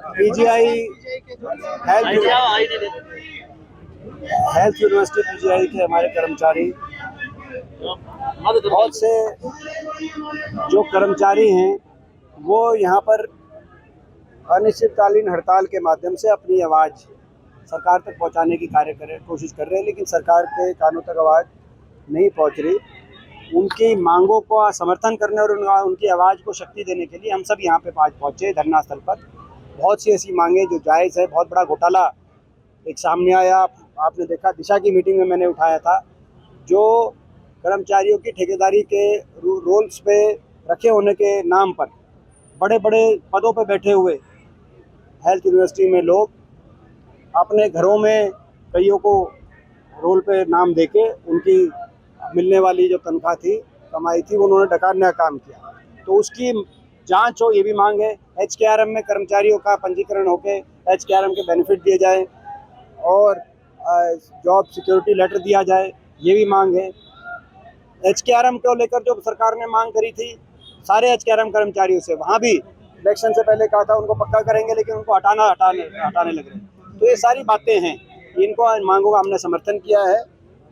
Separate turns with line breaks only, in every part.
PGI health university PGI के हमारे कर्मचारी, बहुत से जो कर्मचारी हैं वो यहाँ पर अनिश्चितकालीन हड़ताल के माध्यम से अपनी आवाज़ सरकार तक पहुँचाने की कोशिश कर रहे हैं, लेकिन सरकार के कानों तक आवाज़ नहीं पहुँच रही। उनकी मांगों को समर्थन करने और उनकी आवाज़ को शक्ति देने के लिए हम सब यहाँ पे आज पहुँचे धरना स्थल पर। बहुत सी ऐसी मांगे जो जायज़ है। बहुत बड़ा घोटाला एक सामने आया, आपने देखा, दिशा की मीटिंग में मैंने उठाया था, जो कर्मचारियों की ठेकेदारी के रोल्स पे रखे होने के नाम पर बड़े बड़े पदों पर बैठे हुए हेल्थ यूनिवर्सिटी में लोग अपने घरों में कईयों को रोल पे नाम देके उनकी मिलने वाली जो तनख्वाह थी, कमाई थी, उन्होंने डकारने का काम किया। तो उसकी जांच हो, ये भी मांग है। HKRM में कर्मचारियों का पंजीकरण होके HKRM के बेनिफिट दिए जाए और जॉब सिक्योरिटी लेटर दिया जाए, ये भी मांग है। HKRM को लेकर जो सरकार ने मांग करी थी सारे HKRM कर्मचारियों से, वहाँ भी इलेक्शन से पहले कहा था उनको पक्का करेंगे, लेकिन उनको हटाने लग रहे। तो ये सारी बातें हैं, इनको मांगों का हमने समर्थन किया है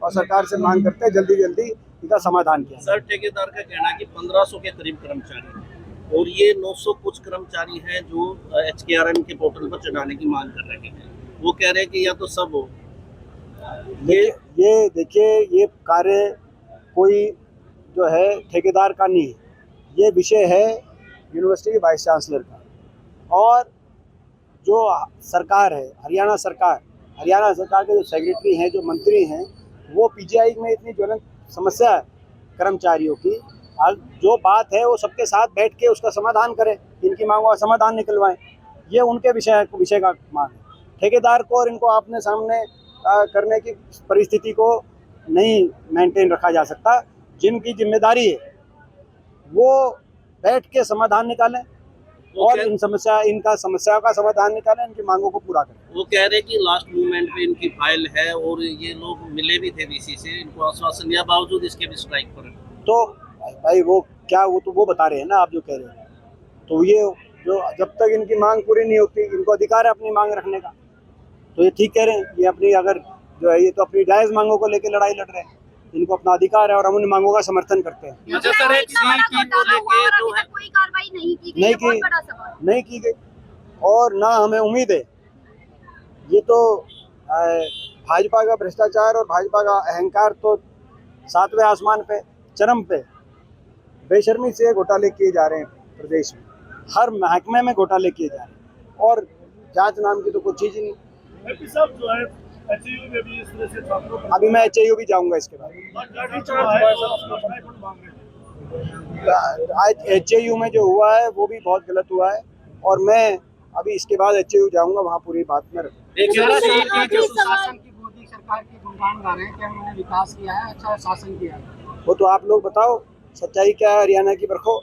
और सरकार से मांग करते हैं जल्दी जल्दी इनका समाधान किया।
सर, ठेकेदार का कहना है कि 1500 के करीब कर्मचारी और ये 900 कुछ कर्मचारी हैं जो HKRM के पोर्टल पर चढ़ाने की मांग कर रहे हैं। वो कह रहे हैं कि या तो सब हो।
ये देखिए, ये कार्य कोई जो है ठेकेदार का नहीं है, ये विषय है यूनिवर्सिटी के वाइस चांसलर का। और जो सरकार है, हरियाणा सरकार के जो सेक्रेटरी हैं, जो मंत्री हैं, वो पीजीआई में इतनी ज्वलंत समस्या है कर्मचारियों की, जो बात है वो सबके साथ बैठ के उसका समाधान करें, इनकी मांगों का समाधान निकलवाएं। ये उनके विषय का मांग है। ठेकेदार को और इनको आपने सामने करने की परिस्थिति को नहीं मेंटेन रखा जा सकता। जिनकी जिम्मेदारी है वो बैठ के समाधान निकालें और इनका समस्याओं का समाधान निकालें, इनकी मांगों को पूरा करें।
वो कह रहे हैं कि लास्ट मोमेंट पे इनकी फाइल है और ये लोग मिले भी थे VC से, इनको आश्वासन दिया, बावजूद इसके भी स्ट्राइक पर।
तो भाई वो क्या, वो तो वो बता रहे हैं ना, आप जो कह रहे हैं। तो ये जो जब तक इनकी मांग पूरी नहीं होती, इनको अधिकार है अपनी मांग रखने का, तो ये ठीक कह रहे हैं। ये अपनी अगर जो है, ये तो अपनी जायज़ मांगों को लेकर लड़ाई लड़ रहे हैं, इनको अपना अधिकार है और हम उन मांगों का समर्थन करते हैं।
अच्छा सर, एक CET को लेके जो है
कोई कार्रवाई नहीं
की गई और ना हमें उम्मीद है। ये तो भाजपा का भ्रष्टाचार और भाजपा का अहंकार तो 7वें आसमान पे, चरम पे, बेशर्मी से घोटाले किए जा रहे हैं प्रदेश में। हर महकमे में घोटाले किए जा रहे हैं और जांच नाम की तो कोई चीज़ ही नहीं। अभी मैं HAU भी जाऊंगा इसके बाद। आज HAU में जो हुआ है वो भी बहुत गलत हुआ है और मैं अभी इसके बाद HAU जाऊंगा, वहाँ पूरी बात में
शासन की मोदी सरकार के गुणगान गा रहे हैं कि हमने विकास किया है, अच्छा शासन किया है।
वो तो आप लोग बताओ सच्चाई क्या है हरियाणा की परखो।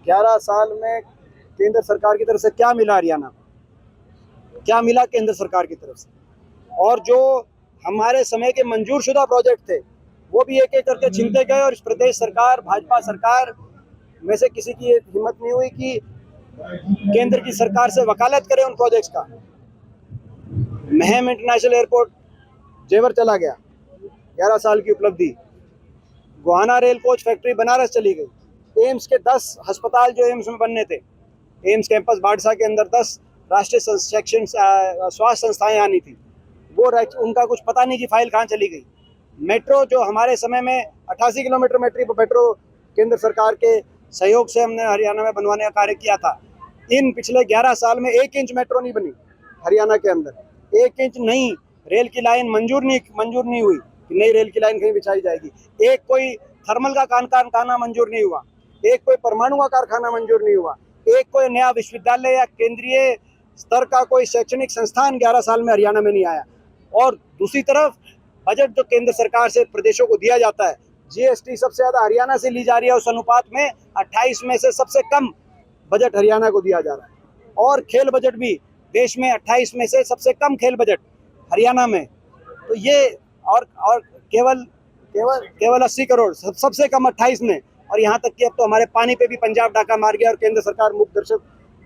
11 साल में केंद्र सरकार की तरफ से क्या मिला हरियाणा को, क्या मिला केंद्र सरकार की तरफ से? और जो हमारे समय के मंजूरशुदा प्रोजेक्ट थे वो भी एक एक करके छीनते गए और इस प्रदेश सरकार, भाजपा सरकार में से किसी की हिम्मत नहीं हुई कि केंद्र की सरकार से वकालत करे उन प्रोजेक्ट्स का। महम इंटरनेशनल एयरपोर्ट जेवर चला गया, 11 साल की उपलब्धि। Gohana rail coach factory Banaras चली गई। एम्स के 10 अस्पताल जो एम्स में बनने थे, एम्स कैंपस बाड़सा के अंदर 10 राष्ट्रीय स्वास्थ्य संस्थाएं आनी थी, वो उनका कुछ पता नहीं कि फाइल कहाँ चली गई। मेट्रो जो हमारे समय में 88 किलोमीटर मेट्रो केंद्र सरकार के सहयोग से हमने हरियाणा में बनवाने का कार्य किया था। इन पिछले 11 साल में 1 इंच मेट्रो नहीं बनी हरियाणा के अंदर। 1 इंच नहीं, रेल की लाइन मंजूर नहीं हुई कि नई रेल की लाइन कहीं बिछाई जाएगी। एक कोई थर्मल का कारखाना मंजूर नहीं हुआ, एक कोई परमाणु का कारखाना मंजूर नहीं हुआ, एक कोई नया विश्वविद्यालय या केंद्रीय स्तर का कोई शैक्षणिक संस्थान 11 साल में हरियाणा में नहीं आया। और दूसरी तरफ बजट जो केंद्र सरकार से प्रदेशों को दिया जाता है, GST सबसे ज़्यादा हरियाणा से ली जा रही है, उस अनुपात में 28 में से सबसे कम बजट हरियाणा को दिया जा रहा है। और खेल बजट भी देश में 28 में से सबसे कम खेल बजट हरियाणा में। तो ये और केवल 80 करोड़ सबसे कम 28 में। और यहाँ तक कि अब तो हमारे पानी पे भी पंजाब डाका मार गया और केंद्र सरकार मुख दर्शक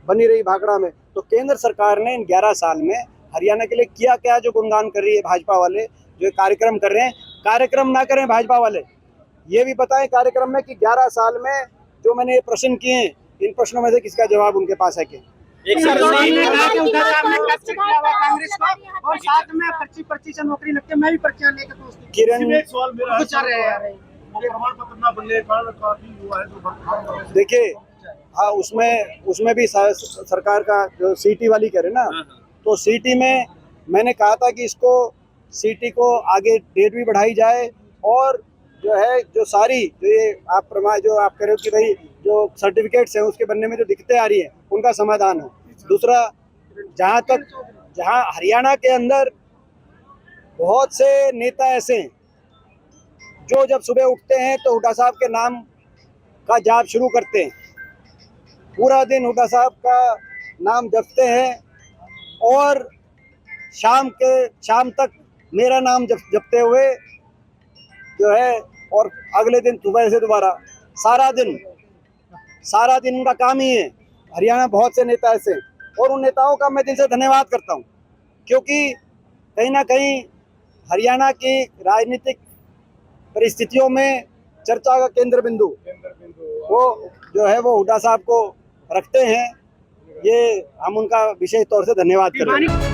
बनी रही भाखड़ा में। तो केंद्र सरकार ने इन 11 साल में हरियाणा के लिए किया क्या, जो गुणगान कर रही है भाजपा वाले, जो कार्यक्रम कर रहे हैं। कार्यक्रम ना करें भाजपा वाले, ये भी बताएं कार्यक्रम में कि 11 साल में जो मैंने ये प्रश्न किए हैं, इन प्रश्नों में से किसका जवाब उनके पास है क्या?
एक सर
और साथ में पर्ची से नौकरी लगती है, मैं भी पर्चियां लेकर दोस्ती
किरण,
सवाल मेरा कुछ रहे हैं प्रमाण पत्र ना बनने कारण काफी हुआ है जो
देखिए, हाँ उसमें भी सरकार का जो सीटी वाली कह रहे ना, तो सीटी में मैंने कहा था कि इसको सीटी को आगे डेट भी बढ़ाई जाए, और जो है जो सारी जो ये आप प्रमाण जो आप कह रहे हो कि भाई जो सर्टिफिकेट्स हैं उसके बनने में जो दिक्कतें आ रही हैं उनका समाधान हो। दूसरा, जहाँ हरियाणा के अंदर बहुत से नेता ऐसे हैं जो जब सुबह उठते हैं तो हुड्डा साहब के नाम का जाप शुरू करते हैं, पूरा दिन हुड्डा साहब का नाम जपते हैं, और शाम तक मेरा नाम जपते हुए जो है, और अगले दिन सुबह से दोबारा सारा दिन उनका काम ही है। हरियाणा बहुत से नेता ऐसे हैं, और उन नेताओं का मैं दिल से धन्यवाद करता हूँ, क्योंकि कहीं ना कहीं हरियाणा की राजनीतिक परिस्थितियों में चर्चा का केंद्र बिंदु वो जो है वो हुड्डा साहब को रखते हैं। ये हम उनका विशेष तौर से धन्यवाद करें।